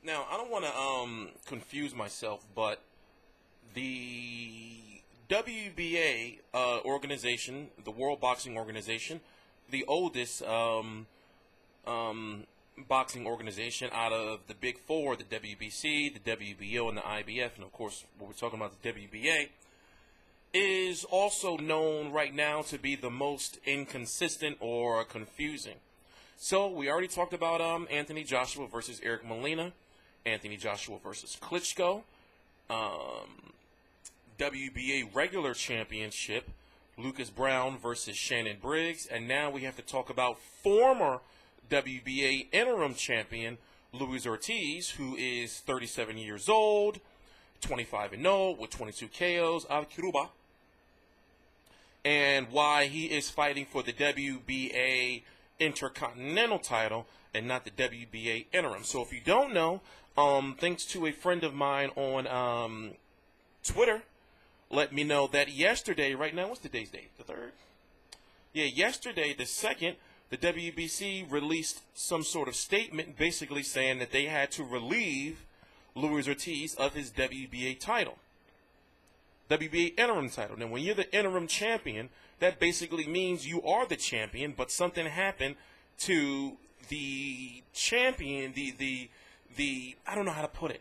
Now, I don't want to confuse myself, but the WBA organization, the World Boxing Organization, the oldest boxing organization out of the big four, the WBC, the WBO, and the IBF, and of course, what we're talking about, the WBA, is also known right now to be the most inconsistent or confusing. So we already talked about Anthony Joshua versus Eric Molina, Anthony Joshua versus Klitschko, WBA regular championship, Lucas Brown versus Shannon Briggs, and now we have to talk about former WBA interim champion Luis Ortiz, who is 37 years old, 25-0 with 22 KOs out of Cuba, and why he is fighting for the WBA Intercontinental title and not the WBA interim. So if you don't know, thanks to a friend of mine on Twitter, let me know that yesterday, right now, what's today's date? The 3rd? Yeah, yesterday, the 2nd, the WBC released some sort of statement basically saying that they had to relieve Luis Ortiz of his WBA title. WBA interim title. Now, when you're the interim champion, that basically means you are the champion, but something happened to the champion, I don't know how to put it.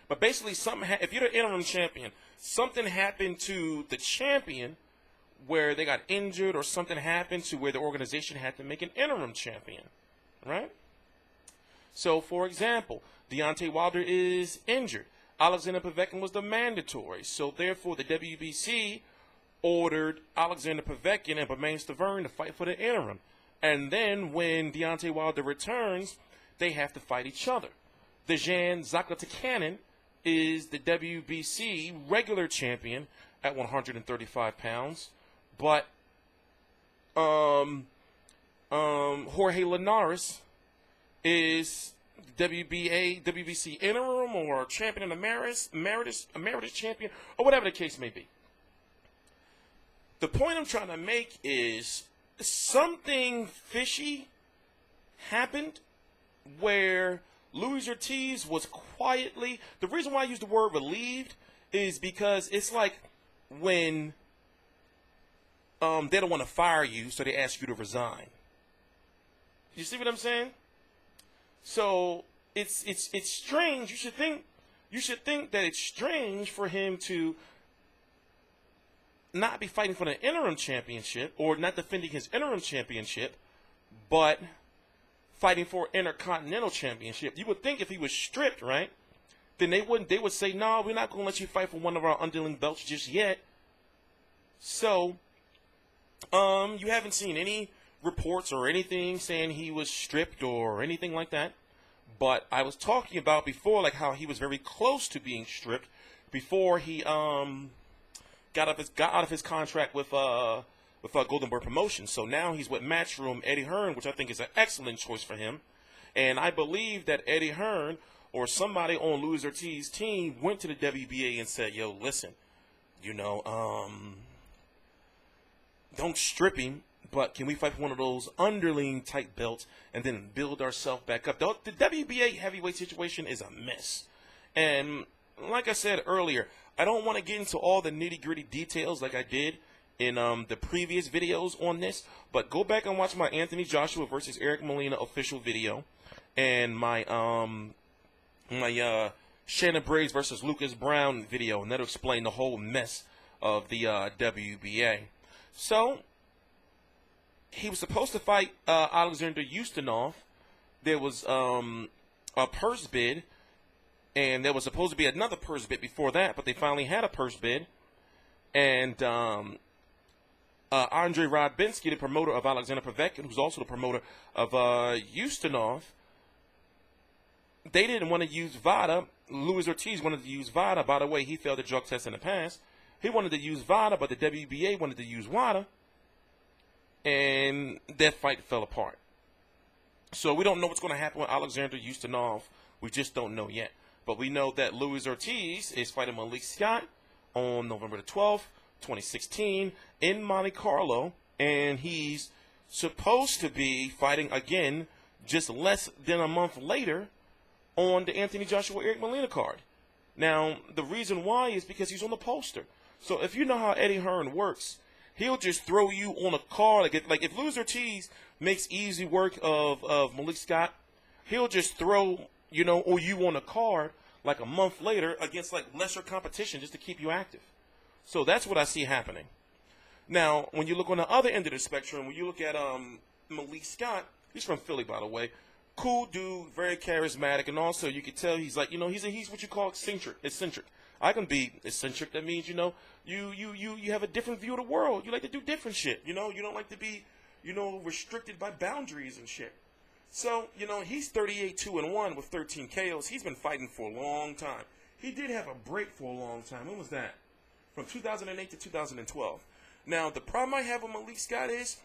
But basically, if you're the interim champion, something happened to the champion where they got injured or something happened to where the organization had to make an interim champion, right? So, for example, Deontay Wilder is injured. Alexander Povetkin was the mandatory. So, therefore, the WBC ordered Alexander Povetkin and Bermane Stiverne to fight for the interim. And then when Deontay Wilder returns, they have to fight each other. Dejan Zakotakanin is the WBC regular champion at 135 pounds. But Jorge Linares is WBC interim or champion of emeritus champion, or whatever the case may be. The point I'm trying to make is something fishy happened where Luis Ortiz was quietly. The reason why I use the word relieved is because it's like when they don't want to fire you, so they ask you to resign. You see what I'm saying? So it's strange. You should think that it's strange for him to not be fighting for the interim championship or not defending his interim championship, but fighting for Intercontinental championship. You would think if he was stripped, right, then they would say, no, we're not going to let you fight for one of our underling belts just yet. So you haven't seen any reports or anything saying he was stripped or anything like that. But I was talking about before, like how he was very close to being stripped before he got out of his contract with Goldenberg Promotions. So now he's with Matchroom Eddie Hearn, which I think is an excellent choice for him. And I believe that Eddie Hearn or somebody on Luis Ortiz's team went to the WBA and said, yo, listen, don't strip him, but can we fight for one of those underling type belts and then build ourselves back up? The WBA heavyweight situation is a mess. And like I said earlier, I don't want to get into all the nitty-gritty details like I did in the previous videos on this, but go back and watch my Anthony Joshua versus Eric Molina official video and my Shannon Briggs versus Lucas Brown video, and that'll explain the whole mess of the WBA. So he was supposed to fight Alexander Ustinov. There was a purse bid, and there was supposed to be another purse bid before that, but they finally had a purse bid. And Andrei Radbinsky, the promoter of Alexander Povetkin, who's also the promoter of Ustinov, they didn't want to use VADA. Luis Ortiz wanted to use VADA. By the way, he failed the drug test in the past. He wanted to use VADA, but the WBA wanted to use WADA. And that fight fell apart. So we don't know what's going to happen with Alexander Ustinov. We just don't know yet. But we know that Luis Ortiz is fighting Malik Scott on November the 12th, 2016 in Monte-Carlo. And he's supposed to be fighting again just less than a month later on the Anthony Joshua Eric Molina card. Now, the reason why is because he's on the poster. So if you know how Eddie Hearn works, he'll just throw you on a card. Like if Luis Ortiz makes easy work of Malik Scott, he'll just throw, you know, or you on a card like a month later against like lesser competition just to keep you active. So that's what I see happening. Now, when you look on the other end of the spectrum, when you look at Malik Scott, he's from Philly, by the way. Cool dude, very charismatic, and also you can tell he's like, you know, he's what you call eccentric. I can be eccentric. That means, you know, you have a different view of the world. You like to do different shit. You know, you don't like to be, you know, restricted by boundaries and shit. So, you know, he's 38-2-1 with 13 KOs. He's been fighting for a long time. He did have a break for a long time. When was that? From 2008 to 2012. Now, the problem I have with Malik Scott is,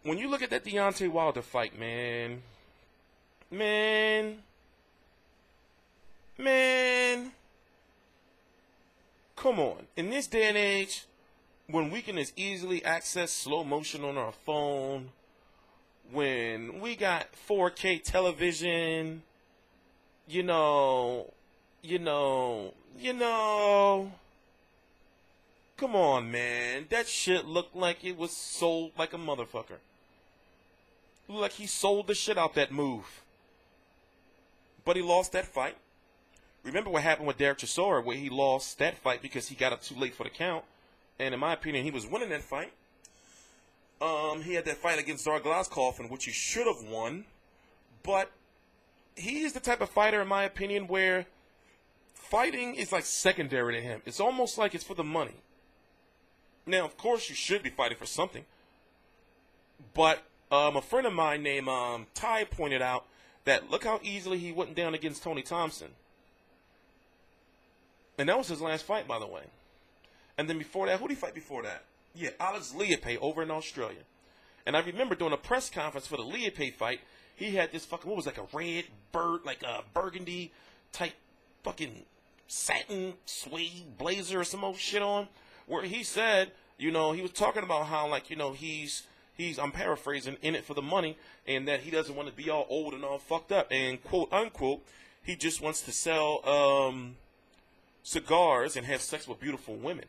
when you look at that Deontay Wilder fight, man, come on. In this day and age, when we can as easily access slow motion on our phone, when we got 4K television, you know, come on, man. That shit looked like it was sold like a motherfucker. Looked like he sold the shit out that move. But he lost that fight. Remember what happened with Derek Chisora, where he lost that fight because he got up too late for the count. And in my opinion, he was winning that fight. He had that fight against Zar Glazkov, in which he should have won. But he is the type of fighter, in my opinion, where fighting is like secondary to him. It's almost like it's for the money. Now, of course, you should be fighting for something. But a friend of mine named Ty pointed out that look how easily he went down against Tony Thompson. And that was his last fight, by the way. And then before that, who did he fight before that? Yeah, Alex Leope over in Australia. And I remember doing a press conference for the Leope fight, he had this fucking, what was like a red bird, like a burgundy type fucking satin suede blazer or some old shit on, where he said, you know, he was talking about how, like, you know, he's I'm paraphrasing, in it for the money, and that he doesn't want to be all old and all fucked up, and quote unquote, he just wants to sell cigars and have sex with beautiful women.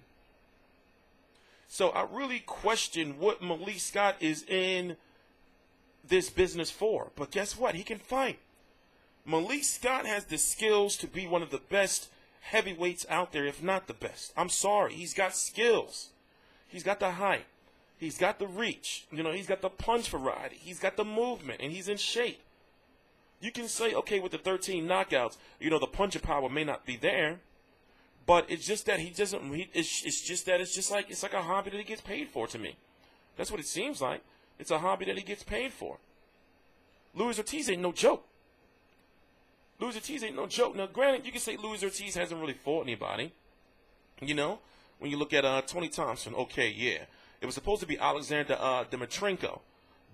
So I really question what Malik Scott is in this business for. But guess what? He can fight. Malik Scott has the skills to be one of the best heavyweights out there, if not the best. I'm sorry. He's got skills. He's got the height. He's got the reach. You know, he's got the punch variety. He's got the movement, and he's in shape. You can say, okay, with the 13 knockouts, you know, the punching power may not be there, but it's just that he doesn't. It's just that it's like a hobby that he gets paid for to me. That's what it seems like. It's a hobby that he gets paid for. Luis Ortiz ain't no joke. Luis Ortiz ain't no joke. Now, granted, you can say Luis Ortiz hasn't really fought anybody. You know, when you look at Tony Thompson, okay, yeah. It was supposed to be Alexander Dimitrenko,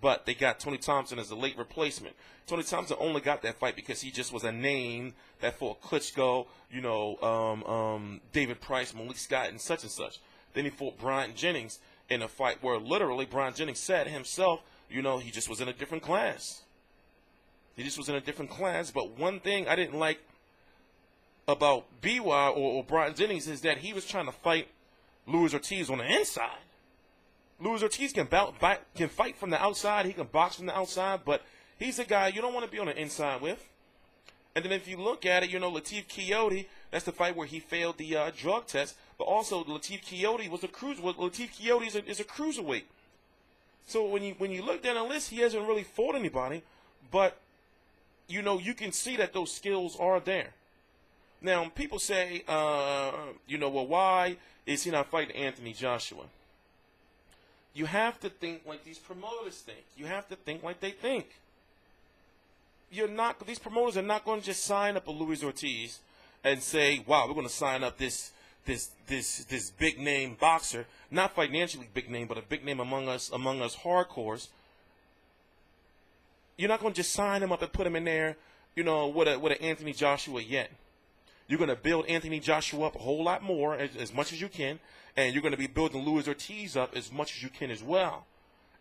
but they got Tony Thompson as a late replacement. Tony Thompson only got that fight because he just was a name that fought Klitschko, you know, David Price, Malik Scott, and such. Then he fought Brian Jennings in a fight where literally Brian Jennings said himself, you know, he just was in a different class. He just was in a different class. But one thing I didn't like about BY or Brian Jennings is that he was trying to fight Luis Ortiz on the inside. Luis Ortiz can fight from the outside. He can box from the outside, but he's a guy you don't want to be on the inside with. And then if you look at it, you know, Latif Keoti, that's the fight where he failed the drug test, but also Latif Keoti was a Latif Keoti is a cruiserweight. So when you look down the list, he hasn't really fought anybody, but you know, you can see that those skills are there. Now, people say, you know, well, why is he not fighting Anthony Joshua? You have to think like these promoters think. You have to think like they think. These promoters are not going to just sign up a Luis Ortiz and say, wow, we're going to sign up this big name boxer, not financially big name, but a big name among us hardcores. You're not going to just sign him up and put him in there, you know, with an Anthony Joshua yet. You're going to build Anthony Joshua up a whole lot more, as much as you can, and you're going to be building Luis Ortiz up as much as you can as well.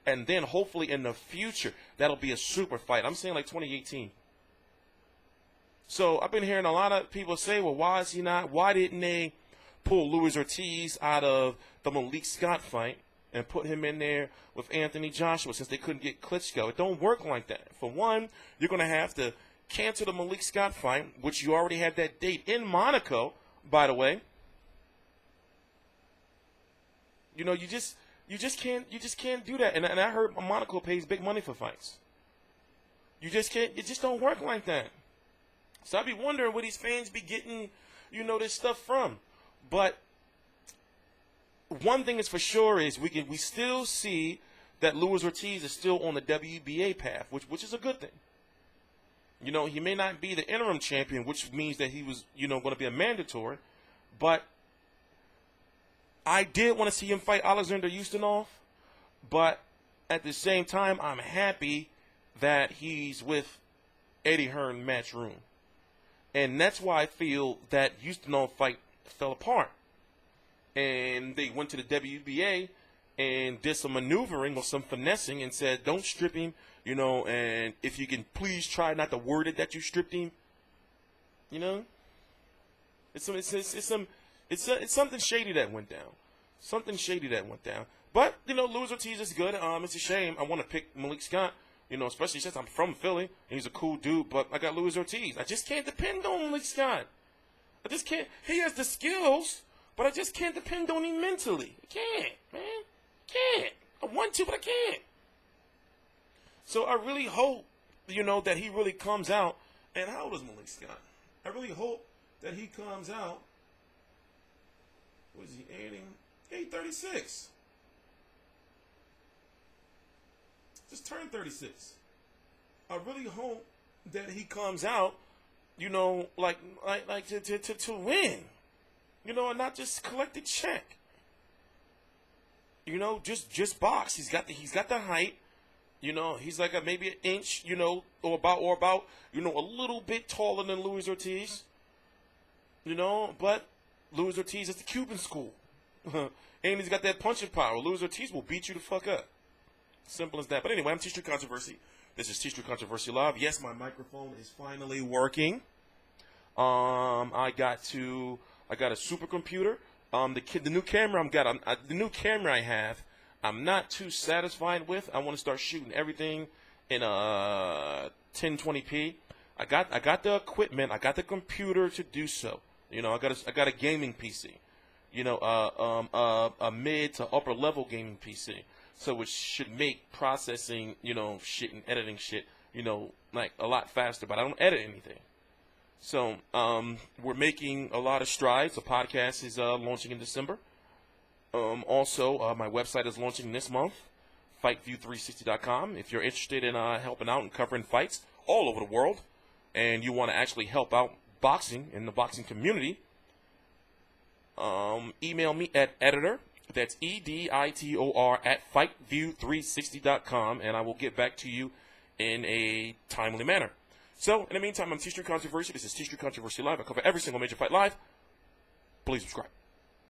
And then hopefully in the future, that'll be a super fight. I'm saying like 2018. So So I've been hearing a lot of people say, well, why is he not? Why didn't they pull Luis Ortiz out of the Malik Scott fight and put him in there with Anthony Joshua since they couldn't get Klitschko? It don't work like that. For one, you're going to have to cancel the Malik Scott fight, which you already had that date in Monaco, by the way. You know, you just can't do that. And I heard Monaco pays big money for fights. You just can't. It just don't work like that. So I be wondering where these fans be getting, you know, this stuff from. But one thing is for sure is we still see that Luis Ortiz is still on the WBA path, which is a good thing. You know, he may not be the interim champion, which means that he was, you know, going to be a mandatory, but I did want to see him fight Alexander Ustinov, but at the same time, I'm happy that he's with Eddie Hearn Matchroom. And that's why I feel that Ustinov fight fell apart. And they went to the WBA and did some maneuvering or some finessing and said, don't strip him, you know, and if you can please try not to word it that you stripped him, you know. It's something shady that went down. Something shady that went down. But, you know, Luis Ortiz is good. It's a shame. I want to pick Malik Scott, you know, especially since I'm from Philly. And he's a cool dude, but I got Luis Ortiz. I just can't depend on Malik Scott. I just can't. He has the skills, but I just can't depend on him mentally. I can't, man. Can't. I want to, but I can't. So I really hope, you know, that he really comes out. And how old is Malik Scott? I really hope that he comes out. What is he adding? 36. Just turned 36. I really hope that he comes out, you know, like to win, you know, and not just collect a check. You know, just box. He's got the height. You know, he's like maybe an inch, you know, or about, you know, a little bit taller than Luis Ortiz. You know, but Luis Ortiz is the Cuban school. And he's got that punching power. Luis Ortiz will beat you the fuck up. Simple as that. But anyway, I'm TstreeT Controversy. This is TstreeT Controversy Live. Yes, my microphone is finally working. I got a supercomputer. The new camera the new camera I have, I'm not too satisfied with. I want to start shooting everything in 1020p. I got the equipment. I got the computer to do so. You know, I got a gaming PC. You know, a mid to upper level gaming PC. So it should make processing, you know, shit and editing shit, you know, like a lot faster. But I don't edit anything. So we're making a lot of strides. The podcast is launching in December. Also, my website is launching this month, FightView360.com. If you're interested in helping out and covering fights all over the world, and you want to actually help out boxing in the boxing community, email me at editor, that's editor, at FightView360.com, and I will get back to you in a timely manner. So, in the meantime, I'm TstreeT Controversy. This is TstreeT Controversy Live. I cover every single major fight live. Please subscribe.